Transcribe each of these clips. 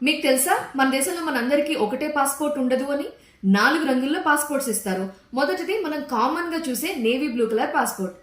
మీకు తెలుసా మన దేశంలో మనందరికీ ఒకటే పాస్పోర్ట్ ఉండదు అని 4 రంగుల్లో పాస్పోర్ట్స్ ఇస్తారు. మొదటిది మనం కామన్ గా చూసే నేవీ బ్లూ కలర్ పాస్పోర్ట్.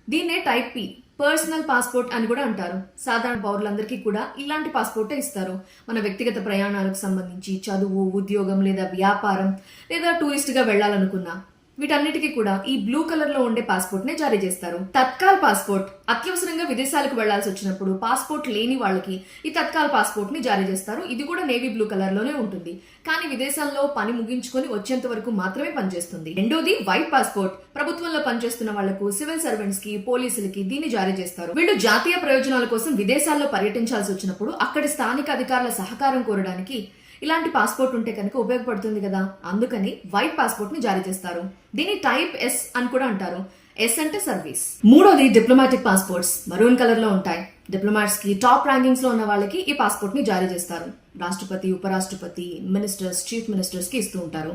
దీన్నే టైప్ పి పర్సనల్ పాస్పోర్ట్ అని కూడా అంటారు. సాధారణ పౌరులందరికీ కూడా ఇలాంటి పాస్పోర్టే ఇస్తారు. మన వ్యక్తిగత ప్రయాణాలకు సంబంధించి చదువు, ఉద్యోగం లేదా వ్యాపారం లేదా టూరిస్ట్ గా వెళ్లాలనుకున్నా వీటన్నిటికీ కూడా ఈ బ్లూ కలర్ లో ఉండే పాస్పోర్ట్ నే జారీ చేస్తారు. తత్కాల్ పాస్పోర్ట్ అత్యవసరంగా విదేశాలకు వెళ్లాల్సి వచ్చినప్పుడు పాస్పోర్ట్ లేని వాళ్ళకి ఈ తత్కాల్ పాస్పోర్ట్ ని జారీ చేస్తారు. ఇది కూడా నేవీ బ్లూ కలర్ లోనే ఉంటుంది, కానీ విదేశాల్లో పని ముగించుకొని వచ్చేంత వరకు మాత్రమే పనిచేస్తుంది. రెండోది వైట్ పాస్పోర్ట్. ప్రభుత్వంలో పనిచేస్తున్న వాళ్లకు, సివిల్ సర్వెంట్స్ కి, పోలీసులకి దీన్ని జారీ చేస్తారు. వీళ్ళు జాతీయ ప్రయోజనాల కోసం విదేశాల్లో పర్యటించాల్సి వచ్చినప్పుడు అక్కడి స్థానిక అధికారుల సహకారం కోరడానికి ఇలాంటి పాస్పోర్ట్ ఉంటే కనుక ఉపయోగపడుతుంది కదా, అందుకని వైట్ పాస్పోర్ట్ ని జారీ చేస్తారు. దీన్ని టైప్ ఎస్ అని కూడా అంటారు. ఎస్ అంటే సర్వీస్. మూడోది డిప్లొమాటిక్ పాస్పోర్ట్స్. మరూన్ కలర్ లో ఉంటాయి. డిప్లొమాట్స్ కి, టాప్ ర్యాంకింగ్స్ లో ఉన్న వాళ్ళకి ఈ పాస్పోర్ట్ ని జారీ చేస్తారు. రాష్ట్రపతి, ఉపరాష్ట్రపతి, మినిస్టర్స్, చీఫ్ మినిస్టర్స్ కి ఇస్తూ ఉంటారు.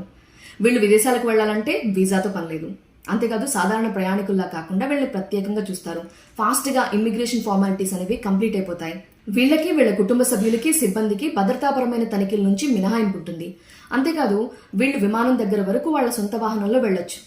వీళ్ళు విదేశాలకు వెళ్లాలంటే వీసాతో పనిలేదు. అంతేకాదు సాధారణ ప్రయాణికుల్లా కాకుండా వీళ్ళని ప్రత్యేకంగా చూస్తారు. ఫాస్ట్ గా ఇమ్మిగ్రేషన్ ఫార్మాలిటీస్ అనేవి కంప్లీట్ అయిపోతాయి. వీళ్ళకి, వీళ్ళ కుటుంబ సభ్యులకి, సిబ్బందికి భద్రతాపరమైన తనిఖీల నుంచి మినహాయింపు ఉంటుంది. అంతేకాదు వీళ్ళు విమానం దగ్గర వరకు వాళ్ళ సొంత వాహనంలో వెళ్లొచ్చు.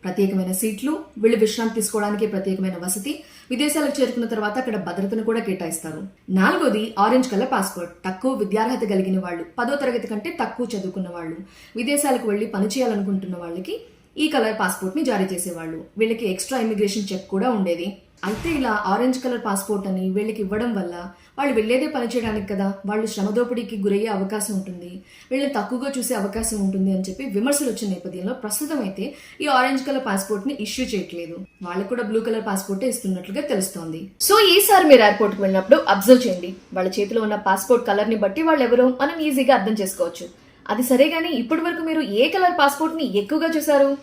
ప్రత్యేకమైన సీట్లు, వీళ్ళు విశ్రాంతి తీసుకోవడానికి ప్రత్యేకమైన వసతి, విదేశాలకు చేరుకున్న తర్వాత అక్కడ భద్రతను కూడా కేటాయిస్తారు. నాలుగోది ఆరెంజ్ కలర్ పాస్పోర్ట్. తక్కువ విద్యార్హత కలిగిన వాళ్ళు, 10వ తరగతి కంటే తక్కువ చదువుకున్న వాళ్ళు, విదేశాలకు వెళ్లి పనిచేయాలనుకుంటున్న వాళ్ళకి ఈ కలర్ పాస్పోర్ట్ ని జారీ చేసేవాళ్ళు. వీళ్ళకి ఎక్స్ట్రా ఇమిగ్రేషన్ చెక్ కూడా ఉండేది. అయితే ఇలా ఆరెంజ్ కలర్ పాస్పోర్ట్ అని వీళ్ళకి ఇవ్వడం వల్ల వాళ్ళు వెళ్లేదే పనిచేయడానికి కదా, వాళ్ళు శ్రమదోపిడీకి గురయ్యే అవకాశం ఉంటుంది, వీళ్ళని తక్కువగా చూసే అవకాశం ఉంటుంది అని చెప్పి విమర్శలు వచ్చిన నేపథ్యంలో ప్రస్తుతం అయితే ఈ ఆరెంజ్ కలర్ పాస్పోర్ట్ ని ఇష్యూ చేయట్లేదు. వాళ్ళకి కూడా బ్లూ కలర్ పాస్పోర్ట్ ఇస్తున్నట్లుగా తెలుస్తోంది. సో ఈసారి మీరు ఎయిర్పోర్ట్ కి వెళ్ళినప్పుడు అబ్జర్వ్ చేయండి. వాళ్ళ చేతిలో ఉన్న పాస్పోర్ట్ కలర్ ని బట్టి వాళ్ళు ఎవరో మనం ఈజీగా అర్థం చేసుకోవచ్చు. అది సరే గానీ ఇప్పటి వరకు మీరు ఏ కలర్ పాస్పోర్ట్ ని ఎక్కువగా చూసారు?